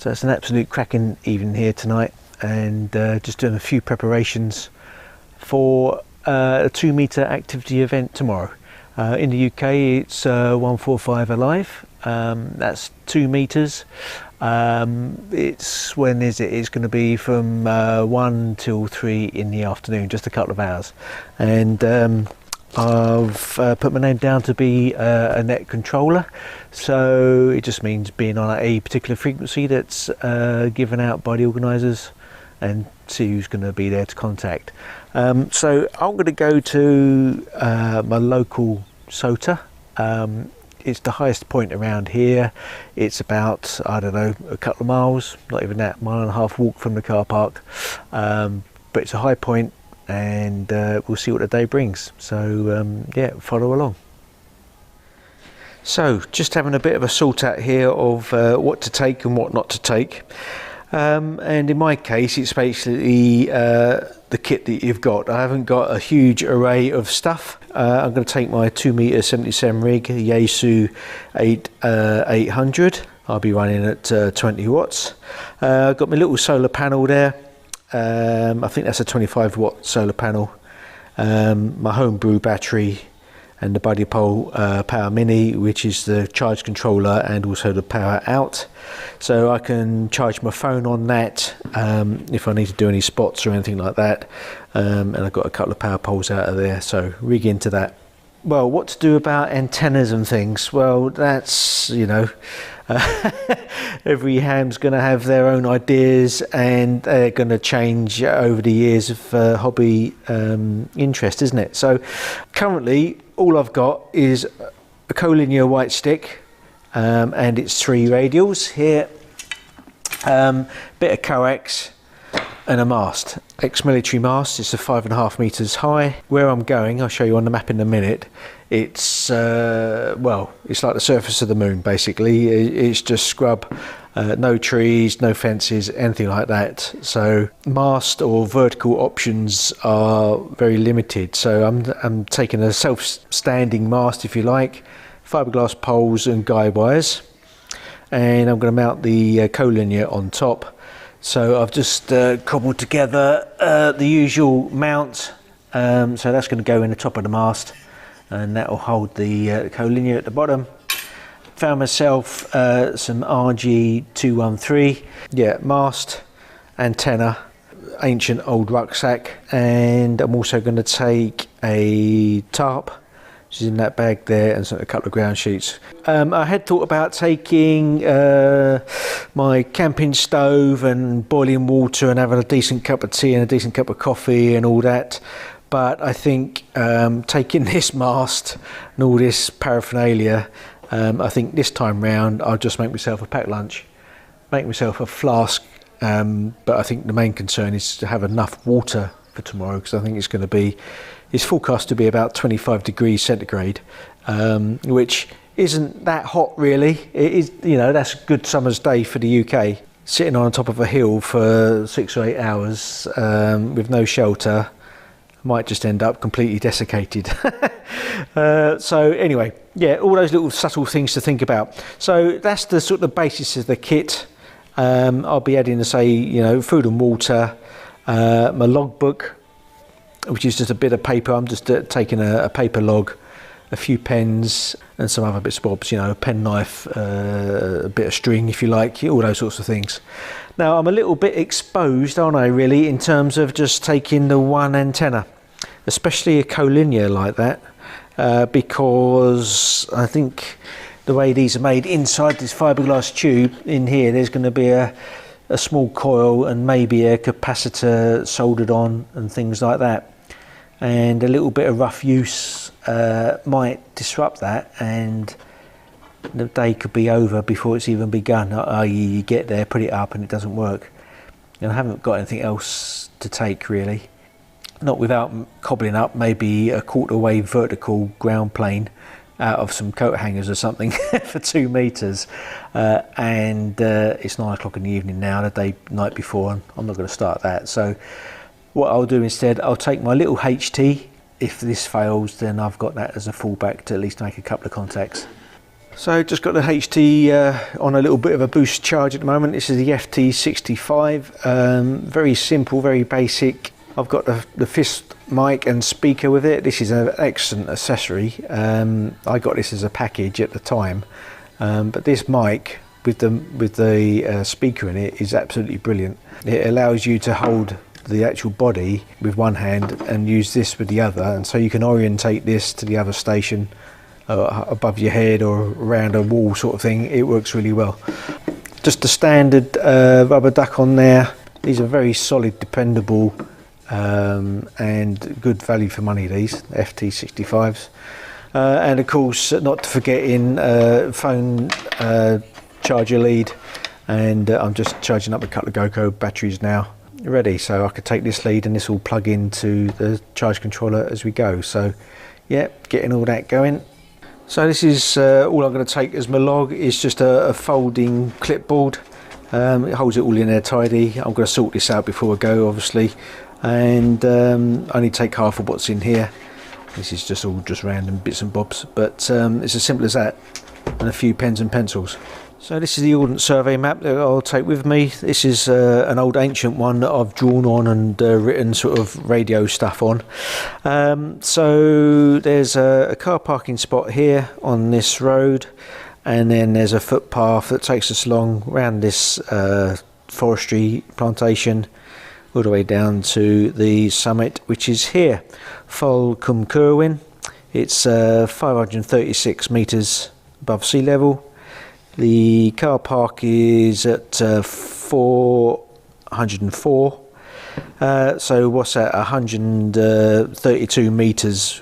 So it's an absolute cracking evening here tonight, and just doing a few preparations for a 2 metre activity event tomorrow. In the UK it's 145 alive, that's 2 metres. It's when is it? It's going to be from 1 till 3 in the afternoon, just a couple of hours. And I've put my name down to be a net controller, so it just means being on a particular frequency that's given out by the organisers, and see who's going to be there to contact. So I'm going to go to my local SOTA. It's the highest point around here. It's about, I don't know, a couple of miles, not even that, 1.5 mile walk from the car park. But it's a high point, and we'll see what the day brings. So yeah, follow along. So just having a bit of a sort out here of what to take and what not to take. And in my case, it's basically the kit that you've got. I haven't got a huge array of stuff. I'm going to take my 2 metre 77 rig, Yaesu 800. I'll be running at 20 watts. I've got my little solar panel there. I think that's a 25 watt solar panel. My homebrew battery, and the Buddy Pole Power Mini, which is the charge controller and also the power out. So I can charge my phone on that if I need to do any spots or anything like that. And I've got a couple of power poles out of there, so rig into that. Well, what to do about antennas and things? Well, that's, you know, every ham's going to have their own ideas, and they're going to change over the years of hobby interest, isn't it? So currently all I've got is a collinear white stick, and it's 3 radials here, bit of coax and a mast, ex-military mast. It's a 5.5 meters high. Where I'm going, I'll show you on the map in a minute. It's well, it's like the surface of the moon basically. It's just scrub, no trees, no fences, anything like that. So mast or vertical options are very limited. So I'm taking a self-standing mast, if you like, fiberglass poles and guide wires, and I'm going to mount the collinear on top. So I've just cobbled together the usual mount, so that's going to go in the top of the mast, and that will hold the collinear at the bottom. Found myself some RG213, yeah, mast, antenna, ancient old rucksack, and I'm also going to take a tarp, which is in that bag there, and a couple of ground sheets. I had thought about taking my camping stove and boiling water and having a decent cup of tea and a decent cup of coffee and all that, but I think taking this mast and all this paraphernalia, I think this time round I'll just make myself a packed lunch, make myself a flask, but I think the main concern is to have enough water for tomorrow, because I think it's going to be, it's forecast to be about 25 degrees centigrade, which isn't that hot really. It is, you know, that's a good summer's day for the UK. Sitting on top of a hill for 6 or 8 hours with no shelter might just end up completely desiccated. So anyway, yeah, all those little subtle things to think about. So that's the sort of basis of the kit. I'll be adding to say, you know, food and water, my logbook, which is just a bit of paper. I'm just taking a paper log, a few pens and some other bits and bobs, you know, a pen knife, a bit of string if you like, all those sorts of things. Now I'm a little bit exposed, aren't I, really, in terms of just taking the one antenna, especially a collinear like that, because I think the way these are made inside this fiberglass tube in here, there's going to be a small coil and maybe a capacitor soldered on and things like that, and a little bit of rough use might disrupt that, and the day could be over before it's even begun. I.e., you get there, put it up and it doesn't work. And I haven't got anything else to take really, not without cobbling up maybe a 1/4 wave vertical ground plane out of some coat hangers or something for 2 meters, and it's 9 o'clock in the evening now, the night before, and I'm not going to start that. So what I'll do instead, I'll take my little HT. If this fails, then I've got that as a fallback to at least make a couple of contacts. So just got the HT on a little bit of a boost charge at the moment. This is the FT65, very simple, very basic. I've got the fist mic and speaker with it. This is an excellent accessory. I got this as a package at the time, but this mic with the speaker in it is absolutely brilliant. It allows you to hold the actual body with one hand and use this with the other, and so you can orientate this to the other station above your head or around a wall sort of thing. It works really well. Just the standard rubber duck on there. These are very solid, dependable and good value for money, these FT65s. And of course, not to forget in phone charger lead, and I'm just charging up a couple of GoPro batteries now ready, so I could take this lead and this will plug into the charge controller as we go. So yeah, getting all that going. So this is all I'm going to take as my log. Is just a folding clipboard. It holds it all in there tidy. I'm going to sort this out before I go, obviously, and I only take half of what's in here. This is just all just random bits and bobs, but it's as simple as that, and a few pens and pencils. So this is the Ordnance Survey map that I'll take with me. This is an old ancient one that I've drawn on and written sort of radio stuff on. So there's a car parking spot here on this road, and then there's a footpath that takes us along around this forestry plantation all the way down to the summit, which is here, Fol Cwm Cyrwyn. It's 536 metres above sea level. The car park is at 404, so what's that, 132 metres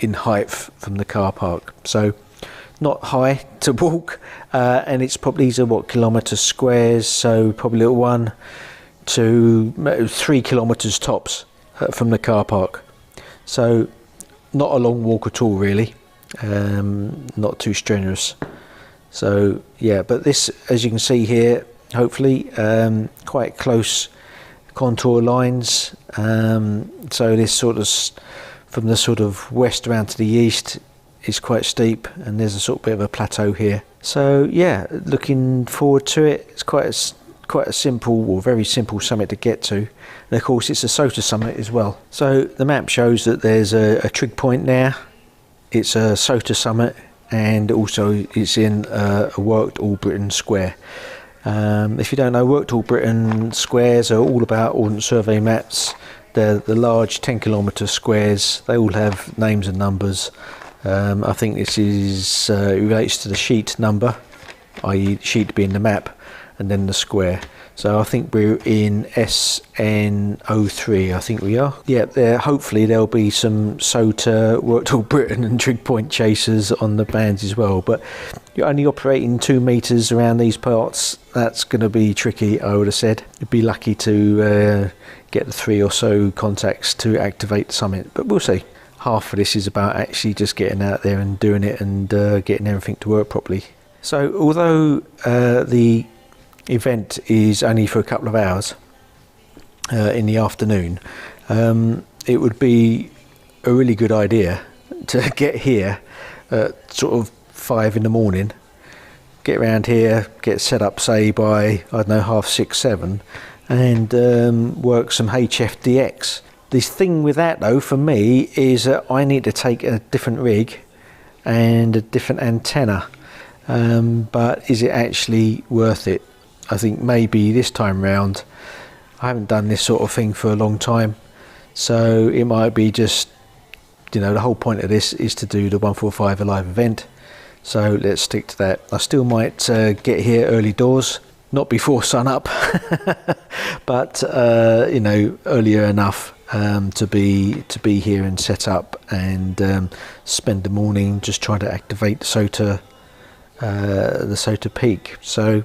in height from the car park, so not high to walk, and it's probably, these are what, kilometre squares, so probably little 1 to 3 kilometres tops from the car park, so not a long walk at all really, not too strenuous. So yeah, but this, as you can see here, hopefully quite close contour lines. So this sort of, from the sort of west around to the east, is quite steep, and there's a sort of bit of a plateau here. So yeah, looking forward to it. It's quite a simple, or very simple summit to get to, and of course it's a SOTA summit as well. So the map shows that there's a trig point there. It's a SOTA summit, and also it's in a worked All Britain square. If you don't know, worked All Britain squares are all about Ordnance Survey maps. They're the large 10 kilometre squares. They all have names and numbers. I think this is it relates to the sheet number, i.e. sheet being the map, and then the square. So I think we're in SN03, I think we are. Yeah, there. Hopefully there'll be some SOTA, Worked All Britain and trig point chasers on the bands as well. But you're only operating 2 metres around these parts. That's going to be tricky, I would have said. You'd be lucky to get the 3 or so contacts to activate the summit, but we'll see. Half of this is about actually just getting out there and doing it, and getting everything to work properly. So although the event is only for a couple of hours in the afternoon, it would be a really good idea to get here at sort of 5 in the morning, get around here, get set up say by, I don't know, 6:30, 7, and work some HFDX. The thing with that though for me is that I need to take a different rig and a different antenna, but is it actually worth it? I think maybe this time round, I haven't done this sort of thing for a long time, so it might be just, you know, the whole point of this is to do the 145 Alive event, so let's stick to that. I still might get here early doors, not before sun up, but you know, earlier enough to be here and set up, and spend the morning just trying to activate the SOTA peak. So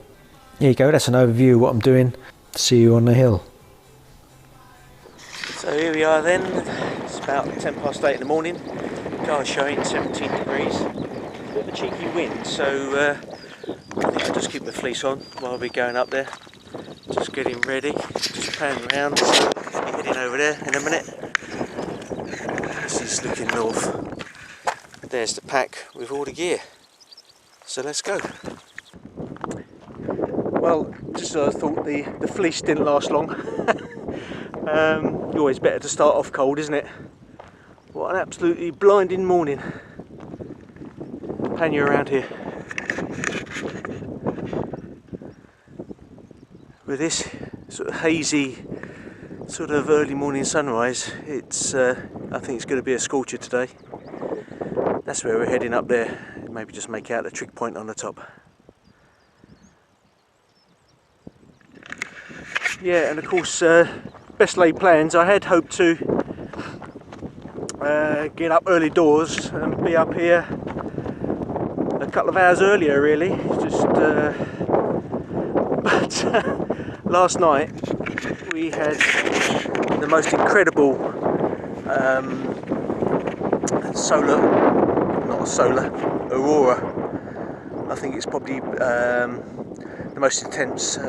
there you go, that's an overview of what I'm doing. See you on the hill. So here we are then, it's about 8:10 in the morning. Car's showing 17 degrees. A bit of a cheeky wind, so I think I'll just keep the fleece on while we're going up there. Just getting ready, just pan around, so I'll be heading over there in a minute. This is looking north. There's the pack with all the gear. So let's go. Well, just I thought the fleece didn't last long. Always better to start off cold, isn't it? What an absolutely blinding morning. Pan you around here. With this sort of hazy, sort of early morning sunrise, it's I think it's going to be a scorcher today. That's where we're heading up there. Maybe just make out the trig point on the top. Yeah, and of course, best laid plans. I had hoped to get up early doors and be up here a couple of hours earlier, really. Just, but last night we had the most incredible aurora. I think it's probably the most intense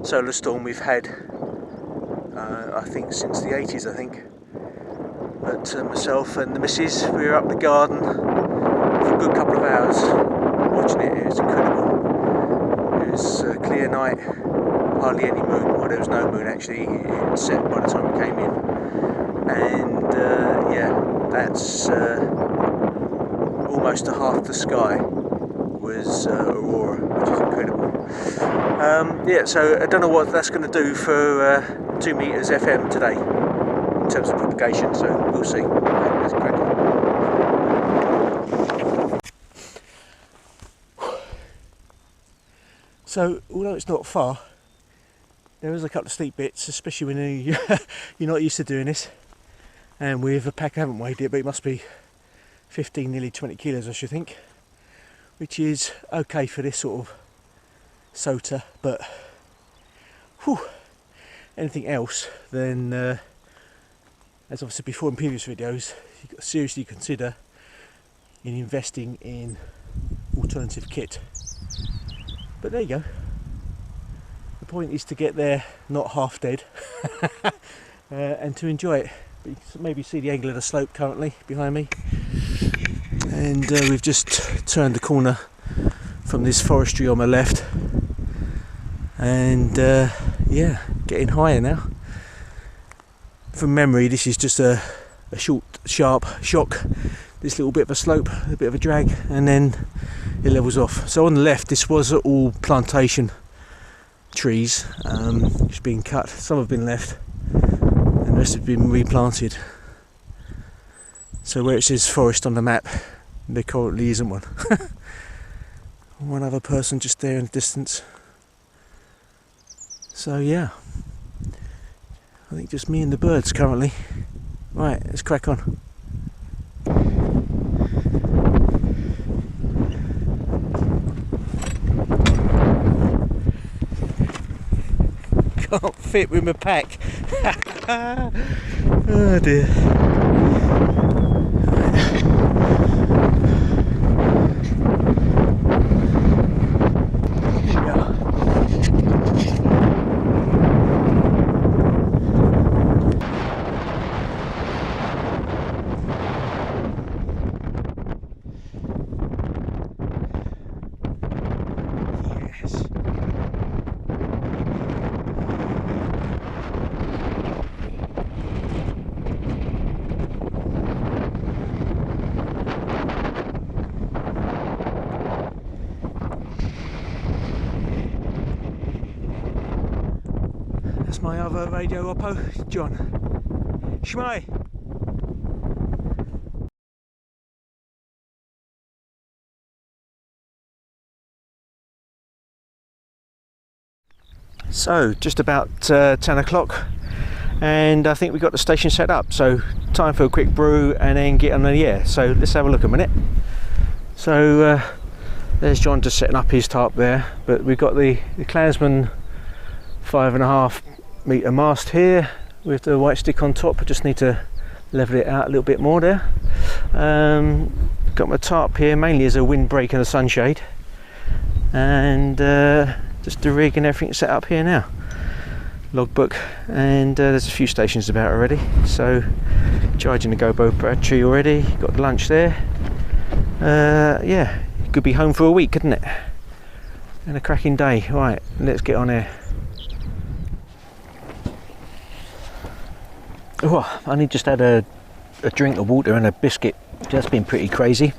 solar storm we've had, I think since the 80s, I think. But myself and the missus, we were up the garden for a good couple of hours watching it. It was incredible. It was a clear night, hardly any moon. Well, there was no moon actually, it set by the time we came in. And yeah, that's almost to half the sky was aurora, which is incredible. Yeah, so I don't know what that's going to do for 2 meters FM today in terms of propagation, so we'll see. Let's crack on. So, although it's not far, there is a couple of steep bits, especially when you're not used to doing this. And with a pack, I haven't weighed it, but it must be 15, nearly 20 kilos, I should think, which is okay for this sort of SOTA, but whew, anything else, then as obviously before in previous videos, you've got to seriously consider in investing in alternative kit. But there you go. The point is to get there not half dead and to enjoy it. But you can maybe see the angle of the slope currently behind me, and we've just turned the corner from this forestry on my left, and yeah, getting higher now. From memory, this is just a short, sharp shock, this little bit of a slope, a bit of a drag, and then it levels off. So on the left, this was all plantation trees, just being cut. Some have been left, and the rest have been replanted. So where it says forest on the map, there currently isn't one. One other person just there in the distance. So yeah, I think just me and the birds currently. Right, let's crack on. Can't fit with my pack. Oh dear. That's my other radio oppo, John. Shmai! So, just about 10 o'clock, and I think we got the station set up, so time for a quick brew and then get on the air. So let's have a look a minute. So there's John just setting up his tarp there, but we've got the Clansman 5.5 metre mast here with the white stick on top. I just need to level it out a little bit more there. Got my tarp here mainly as a windbreak and a sunshade, and just the rig and everything set up here now. Logbook, and there's a few stations about already. So charging the GoPro battery already. Got the lunch there. Yeah, could be home for a week, couldn't it? And a cracking day. Right, let's get on there. Oh, I only just had a drink of water and a biscuit. Just been pretty crazy.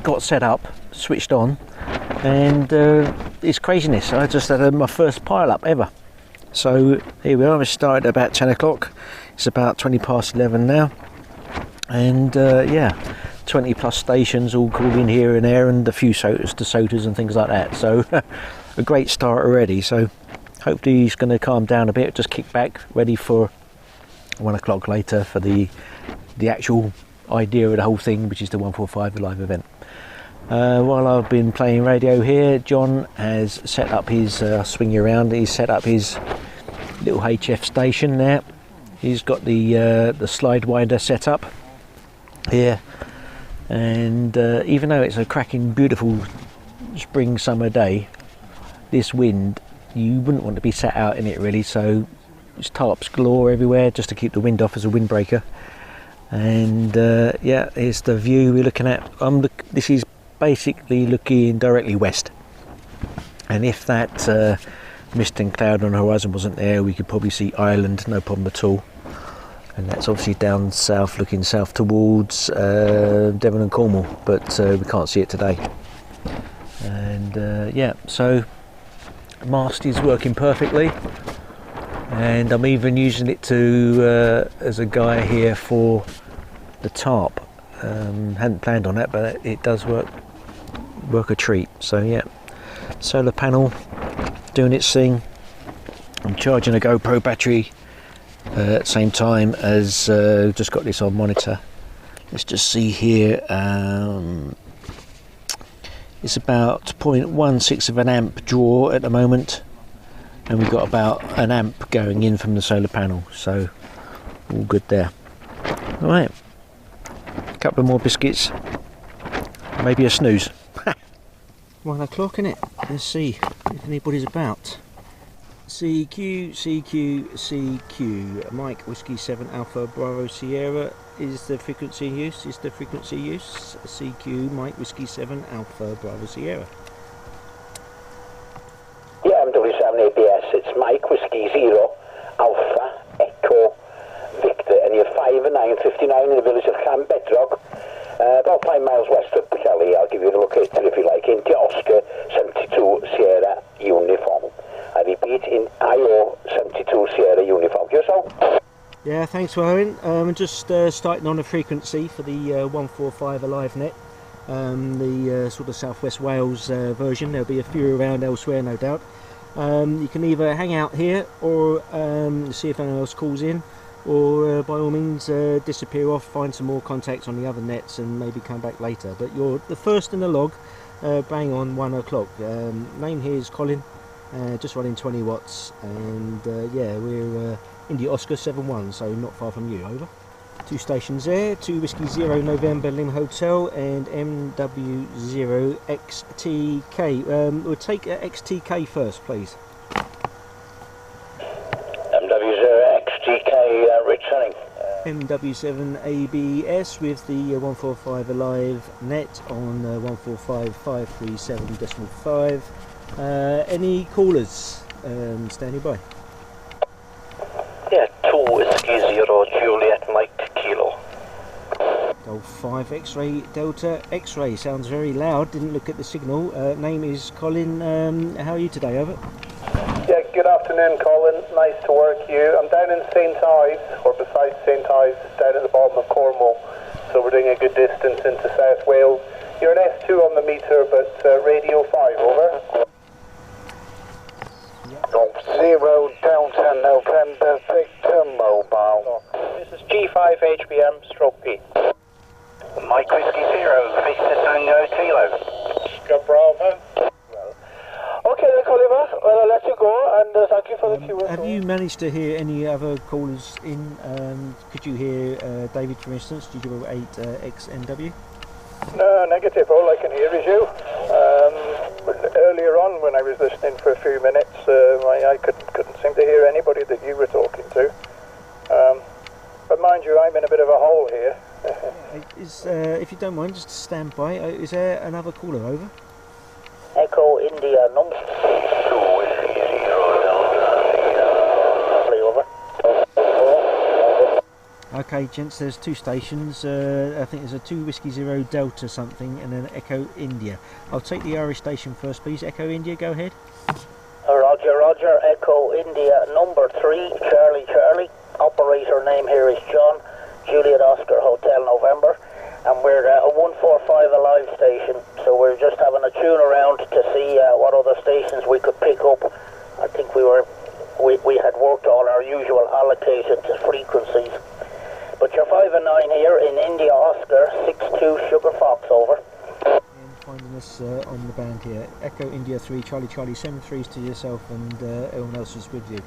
Got set up, switched on, and it's craziness. I just had my first pile up ever. So here we are. We started at about 10 o'clock. It's about 20 past 11 now, and yeah, 20 plus stations all called in here and there, and a few sodas and things like that. So a great start already. So hopefully he's going to calm down a bit, just kick back, ready for 1 o'clock later for the actual idea of the whole thing, which is the 145 live event. While I've been playing radio here, John has set up his swing you around. He's set up his little HF station there. He's got the slide winder set up here, and even though it's a cracking beautiful spring summer day, this wind, you wouldn't want to be sat out in it really, so there's tarps galore everywhere just to keep the wind off as a windbreaker. And yeah, here's the view we're looking at. This is basically looking directly west, and if that mist and cloud on the horizon wasn't there, we could probably see Ireland, no problem at all. And that's obviously down south, looking south towards Devon and Cornwall, but we can't see it today. And yeah, so mast is working perfectly, and I'm even using it to as a guy here for the tarp. Hadn't planned on that, but it does work a treat. So yeah, solar panel doing its thing. I'm charging a GoPro battery at the same time as just got this on monitor. Let's just see here. It's about 0.16 of an amp draw at the moment, and we've got about an amp going in from the solar panel, so all good there. All right, a couple of more biscuits, maybe a snooze. 1 o'clock, innit? Let's see if anybody's about. CQ, CQ, CQ. Mike Whiskey 7 Alpha Bravo Sierra is the frequency in use. Is the frequency use CQ Mike Whiskey 7 Alpha Bravo Sierra. Yeah, MW7 ABS. It's Mike Whiskey 0 Alpha Echo Victor, and you're 5 and 9:59 in the village of Cam Bedrock, about 5 miles west of Pwllheli. I'll give you the locator if you like. Into Oscar 72 Sierra uniform. I repeat, in IO 72 Sierra uniform. Yourself? Yeah, thanks for having. Just starting on a frequency for the 145 Alive net, the sort of Southwest Wales version. There'll be a few around elsewhere, no doubt. You can either hang out here or see if anyone else calls in, or by all means disappear off, find some more contacts on the other nets and maybe come back later. But you're the first in the log, bang on 1 o'clock. Name here is Colin, just running 20 watts, and yeah, we're India Oscar 71, so not far from you. Over. 2 stations there, 2 Whiskey 0 November Lim Hotel and MW0 XTK. We'll take XTK first, please. MW0 XTK returning. MW7 ABS with the 145 Alive net on 145.537.5. Any callers standing by? Yeah, 2 Whiskey 0 Juliet Mike Kilo. Golf 5 X-ray Delta X-ray. Sounds very loud, didn't look at the signal. Name is Colin. How are you today? Over. Yeah, good afternoon, Colin. Nice to work you. I'm down in St Ives, or beside St Ives, down at the bottom of Cornwall. So we're doing a good distance into South Wales. You're an S2 on the meter, but radio 5, over. Golf 0 Delta November Victor Mobile. This is G5 HBM stroke P. Mike Whiskey 0 Victor Tango Kilo. Oscar Bravo. Okay then, Colin, well, I'll let you go, and thank you for the Q&A. Have you managed to hear any other callers in? Could you hear David, for instance, GW8 XNW? No, negative. All I can hear is you. Earlier on, when I was listening for a few minutes, I couldn't seem to hear anybody that you were talking to. But mind you, I'm in a bit of a hole here. If you don't mind, just stand by. Is there another caller over? Echo India number 2 Whiskey 0 Delta. Over. Okay, gents, there's 2 stations. I think there's a 2 Whiskey 0 Delta something and an Echo India. I'll take the Irish station first, please. Echo India, go ahead. Roger, Roger. Echo India number 3, Charlie Charlie. Operator name here is John. Juliet Oscar Hotel November. And we're a 145 Alive station, so we're just having a tune around to see what other stations we could pick up. I think we had worked all our usual allocated frequencies. But you're 5 and 9 here in India Oscar 62 Sugar Fox, over. And finding us on the band here. Echo India 3, Charlie Charlie, 7 3s to yourself and everyone else is with you.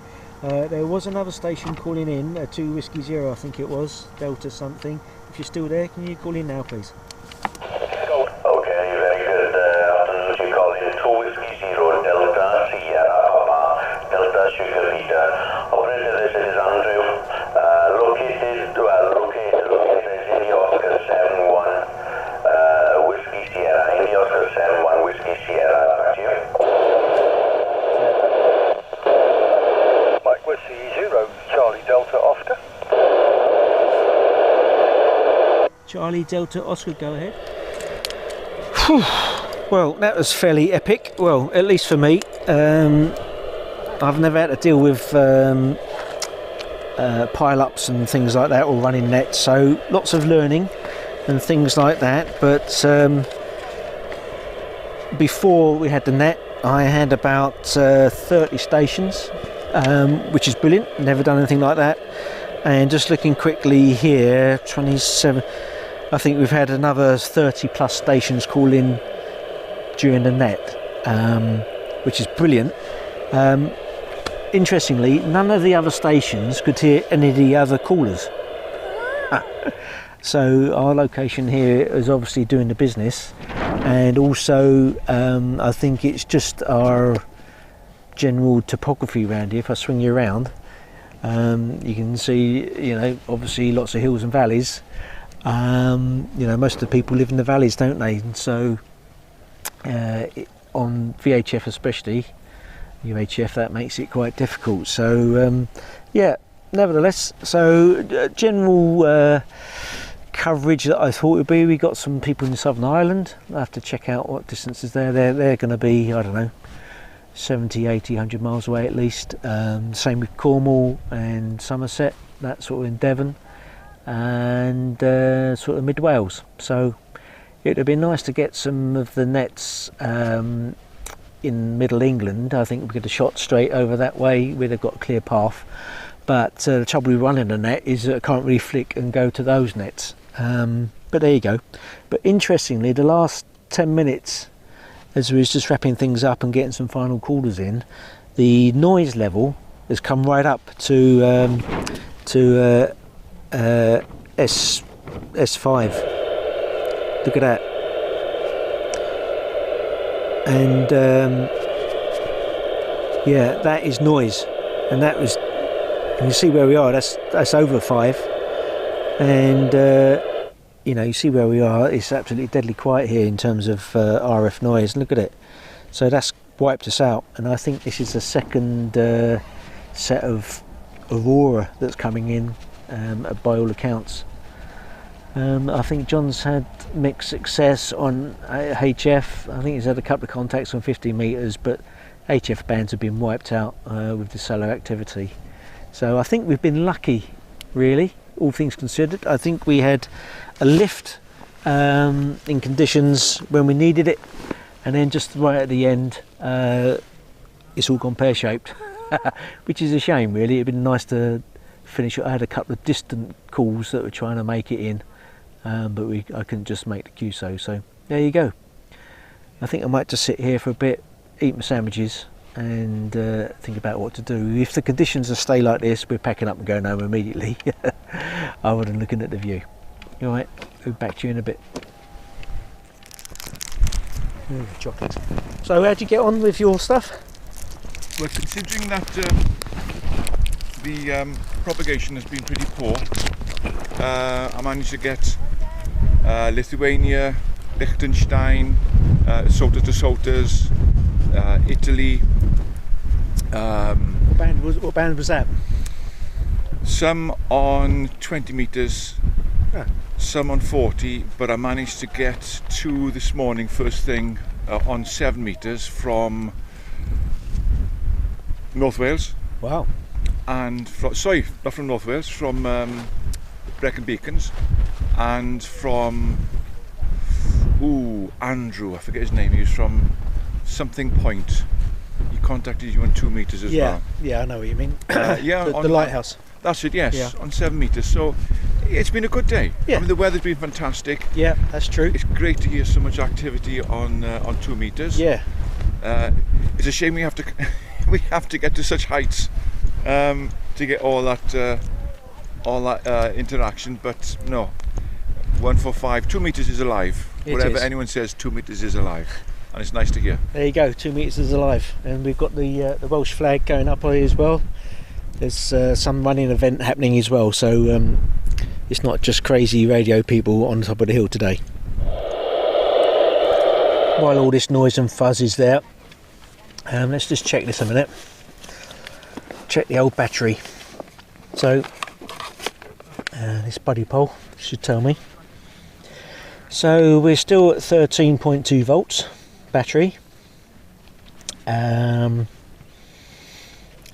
There was another station calling in, a 2 Whiskey 0 I think it was, Delta something. If you're still there, can you call in now please? Okay, very good afternoon. You call in 2 Whiskey 0 Delta Sierra Papa Delta Sugar Leader. Operator, this is Andrew. Located in the Oscar 71 Whiskey Sierra. In the Oscar 71 Whiskey Sierra. Back to you. Mike Whiskey 0 Charlie Delta Oscar. Charlie Delta Oscar, go ahead. Well, that was fairly epic. Well, at least for me. I've never had to deal with pile-ups and things like that, or running nets, so lots of learning and things like that. But before we had the net, I had about 30 stations, which is brilliant. Never done anything like that. And just looking quickly here, 27. I think we've had another 30 plus stations call in during the net, which is brilliant. Interestingly, none of the other stations could hear any of the other callers. So our location here is obviously doing the business, and also I think it's just our general topography around here. If I swing you around, you can see, obviously lots of hills and valleys. Most of the people live in the valleys, don't they? And so on VHF especially, UHF, that makes it quite difficult. So nevertheless, so general coverage that I thought would be, we got some people in Southern Ireland. I have to check out what distances they're going to be, I don't know, 70, 80, 100 miles away at least. Same with Cornwall and Somerset, that sort of in Devon, and sort of mid Wales. So it would be nice to get some of the nets in middle England. I think we could have shot straight over that way where they've got a clear path, but the trouble with running the net is that I can't really flick and go to those nets. But there you go. But interestingly, the last 10 minutes, as we was just wrapping things up and getting some final callers in, the noise level has come right up to S5. Look at that. And that is noise, and that was, and you see where we are, that's over 5, and you see where we are, it's absolutely deadly quiet here in terms of RF noise. Look at it. So that's wiped us out, and I think this is the second set of Aurora that's coming in, by all accounts. I think John's had mixed success on HF. I think he's had a couple of contacts on 50 metres, but HF bands have been wiped out with the solar activity. So I think we've been lucky, really, all things considered. I think we had a lift in conditions when we needed it, and then just right at the end, it's all gone pear-shaped, which is a shame, really. It'd been nice to finish. I had a couple of distant calls that were trying to make it in, but I couldn't just make the QSO. So there you go. I think I might just sit here for a bit, eat my sandwiches, and think about what to do. If the conditions stay like this, we're packing up and going home immediately, other than looking at the view. All right, we'll be back to you in a bit. Chocolate. So how'd you get on with your stuff? Well, considering that the propagation has been pretty poor, I managed to get Lithuania, Liechtenstein, Sotas, Italy. What band was that? Some on 20 metres, some on 40, but I managed to get 2 this morning first thing on 7 metres from North Wales. Wow. And sorry, not from North Wales, from Brecon Beacons, and from Andrew, I forget his name, he was from something point. He contacted you on 2 metres as well. Yeah, I know what you mean. Yeah, the lighthouse. That's it, yes, Yeah. on 7 metres. So it's been a good day. Yeah. I mean, the weather's been fantastic. Yeah, that's true. It's great to hear so much activity on 2 metres. Yeah. It's a shame we have to we have to get to such heights to get all that interaction. But no, 145, 2 metres is alive. It Whatever is. anyone says, 2 metres is alive, and it's nice to hear. There you go, 2 metres is alive, and we've got the Welsh flag going up here as well. There's some running event happening as well, so it's not just crazy radio people on top of the hill today. While all this noise and fuzz is there, let's just check this a minute. Check the old battery. So this buddy pole should tell me. So we're still at 13.2 volts battery. The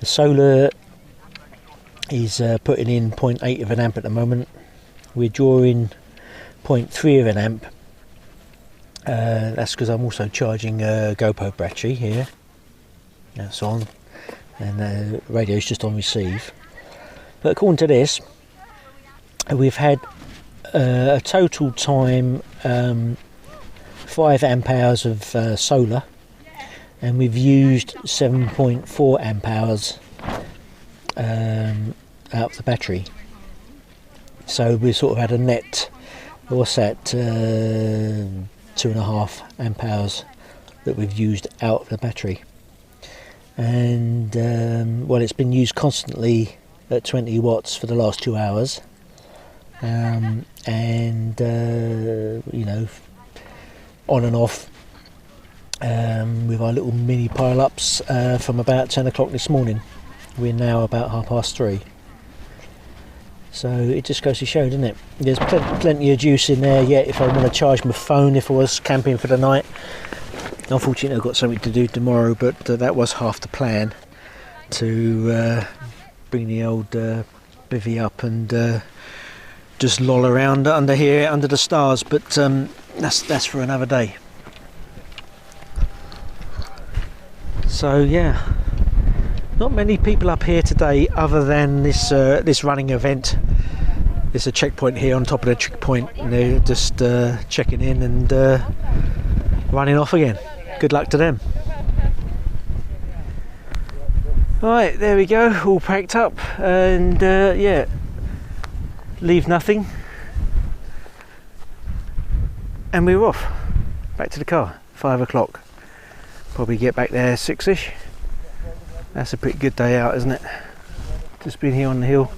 solar is putting in 0.8 of an amp at the moment. We're drawing 0.3 of an amp. That's because I'm also charging a GoPro battery here. That's on, and the radio's just on receive. But according to this, we've had a total time 5 amp hours of solar, and we've used 7.4 amp hours out of the battery. So we sort of had a net, what's that, 2.5 amp hours that we've used out of the battery. And well, it's been used constantly at 20 watts for the last 2 hours. You know, on and off with our little mini pile-ups from about 10 o'clock this morning. We're now about 3:30. So it just goes to show, doesn't it? There's plenty of juice in there yet if I want to charge my phone if I was camping for the night. Unfortunately I've got something to do tomorrow, but that was half the plan, to bring the old bivvy up and just loll around under here under the stars, but that's for another day. So yeah, not many people up here today other than this running event. There's a checkpoint here on top of the checkpoint, and they're just checking in and running off again. Good luck to them. Right, there we go, all packed up, and yeah, leave nothing, and we're off back to the car. 5 o'clock, probably get back there 6ish. That's a pretty good day out, isn't it? Just been here on the hill,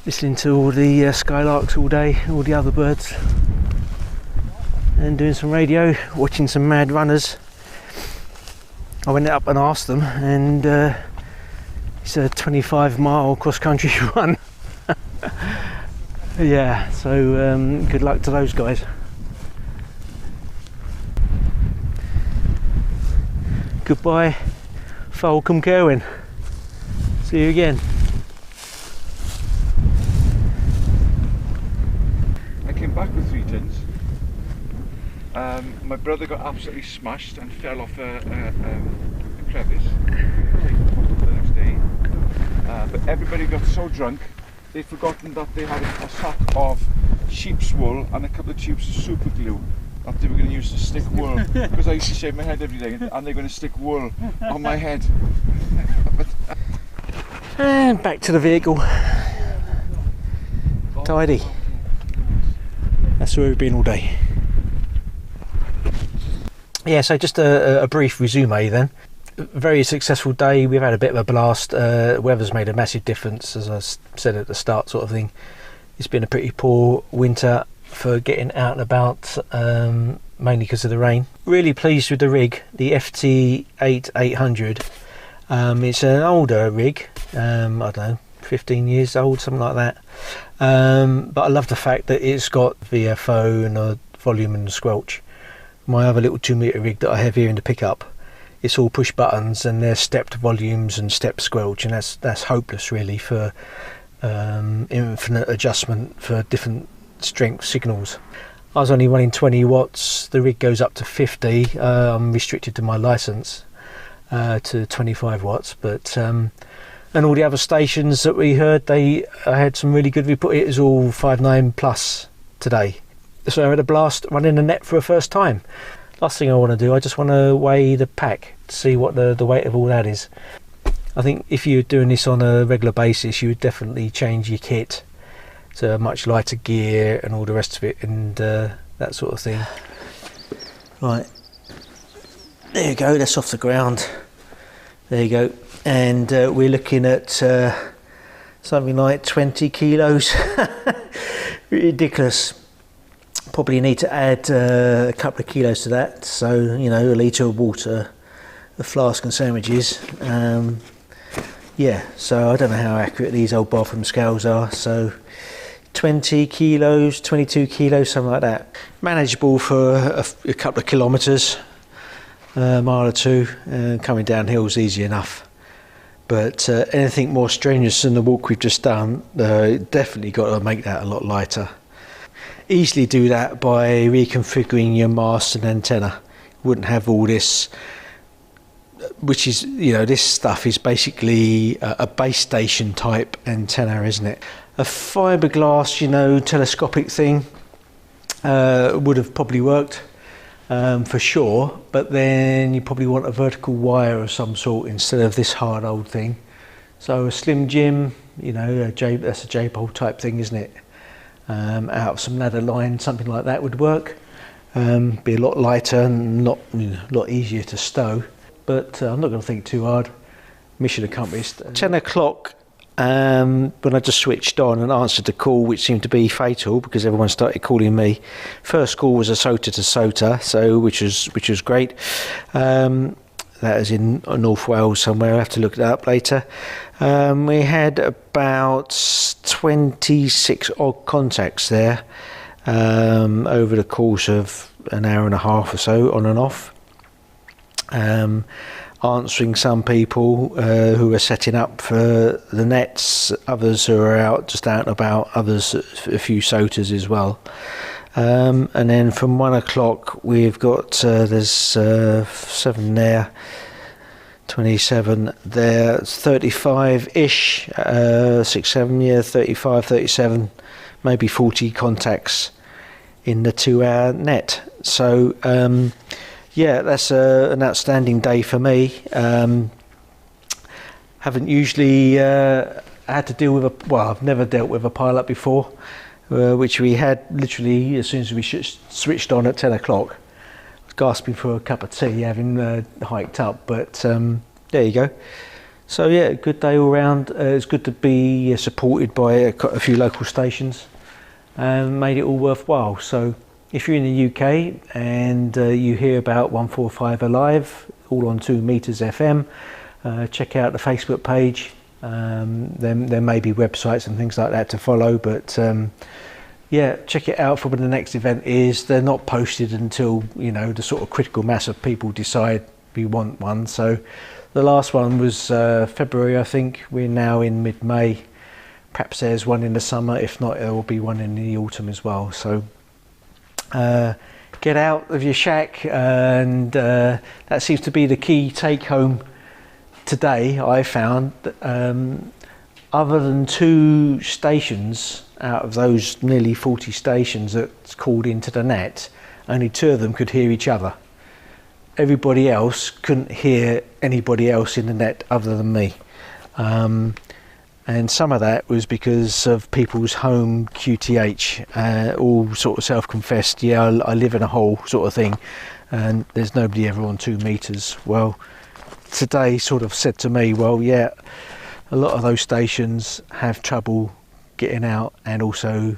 listening to all the skylarks all day, all the other birds, and doing some radio, watching some mad runners. I went up and asked them, and it's a 25-mile cross-country run. Yeah, so good luck to those guys. Goodbye, Falcom Kerwin. See you again. I came back with 3 tins. My brother got absolutely smashed and fell off a crevice the next day. But everybody got so drunk they'd forgotten that they had a sack of sheep's wool and a couple of tubes of super glue that they were going to use to stick wool, because I used to shave my head every day, and they're going to stick wool on my head. And back to the vehicle. Tidy. That's where we've been all day. Yeah, so just a brief resume then. Very successful day. We've had a bit of a blast. Weather's made a massive difference, as I said at the start, sort of thing. it's been a pretty poor winter for getting out and about, mainly because of the rain. Really pleased with the rig, the FT8 800. It's an older rig, I don't know, 15 years old, something like that. But I love the fact that it's got VFO and a volume and squelch. My other little 2 metre rig that I have here in the pickup, it's all push buttons and there's stepped volumes and stepped squelch, and that's hopeless really for infinite adjustment for different strength signals. I was only running 20 watts, the rig goes up to 50. I'm restricted to my license to 25 watts, but and all the other stations that we heard, I had some really good report. It is all 5.9 plus today, so I had a blast running the net for the first time. Last thing I want to do, I just want to weigh the pack to see what the weight of all that is. I think if you're doing this on a regular basis, you would definitely change your kit to a much lighter gear and all the rest of it, and that sort of thing. Right, there you go, that's off the ground. There you go, and we're looking at something like 20 kilos. Ridiculous. Probably need to add a couple of kilos to that, so you know, a litre of water, a flask and sandwiches. Yeah, so I don't know how accurate these old bathroom scales are, so 20 kilos, 22 kilos, something like that. Manageable for a couple of kilometres, a mile or two, coming down hills easy enough. But anything more strenuous than the walk we've just done, definitely got to make that a lot lighter. Easily do that by reconfiguring your mast and antenna. Wouldn't have all this, which is, you know, this stuff is basically a base station type antenna, isn't it? A fiberglass, you know, telescopic thing would have probably worked for sure, but then you probably want a vertical wire of some sort instead of this hard old thing. So a Slim Jim, you know, that's a J-pole type thing, isn't it? Out of some ladder line, something like that would work. Be a lot lighter and a lot easier to stow, but I'm not going to think too hard. Mission accomplished. 10 o'clock, when I just switched on and answered the call, which seemed to be fatal because everyone started calling me. First call was a SOTA to SOTA, so which was great. That is in North Wales somewhere. I have to look that up later. We had about 26 odd contacts there over the course of an hour and a half or so, on and off. Answering some people who were setting up for the nets, others who are out just out and about, others a few SOTAs as well. And then from 1 o'clock we've got there's 7 there, 27 there, 35-ish, 6, 7, yeah, 35, 37, maybe 40 contacts in the 2-hour net. So yeah, that's an outstanding day for me. Haven't usually had to deal with I've never dealt with a pilot before, which we had literally as soon as we switched on at 10 o'clock. I was gasping for a cup of tea, having hiked up, but there you go. So yeah, good day all round. It's good to be supported by a few local stations, and made it all worthwhile. So if you're in the UK and you hear about 145 Alive, all on 2 meters FM, check out the Facebook page. There may be websites and things like that to follow, but yeah, check it out for when the next event is. They're not posted until, you know, the sort of critical mass of people decide we want one. So the last one was February, I think. We're now in mid-May. Perhaps there's one in the summer. If not, there will be one in the autumn as well. So get out of your shack, and that seems to be the key take home today. I found other than 2 stations out of those nearly 40 stations that's called into the net, only 2 of them could hear each other. Everybody else couldn't hear anybody else in the net other than me. And some of that was because of people's home QTH, all sort of self-confessed, yeah, I live in a hole sort of thing, and there's nobody ever on 2 meters. Well, today sort of said to me, well, yeah, a lot of those stations have trouble getting out and also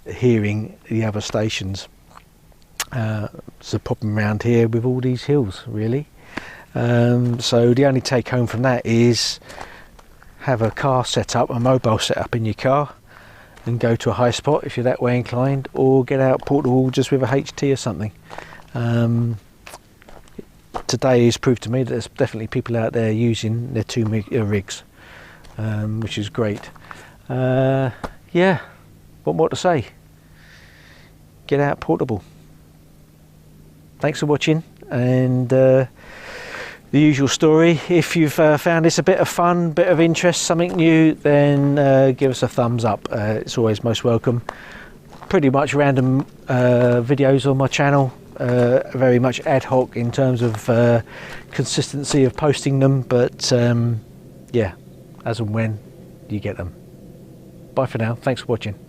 hearing the other stations. So popping around here with all these hills really. So the only take home from that is have a car set up, a mobile set up in your car, and go to a high spot if you're that way inclined, or get out portable just with a HT or something. Today has proved to me that there's definitely people out there using their 2 meter rigs, which is great. Yeah, what more to say? Get out portable. Thanks for watching, and the usual story, if you've found this a bit of fun, bit of interest, something new, then give us a thumbs up. It's always most welcome. Pretty much random videos on my channel, very much ad hoc in terms of consistency of posting them, but yeah, as and when you get them. Bye for now, thanks for watching.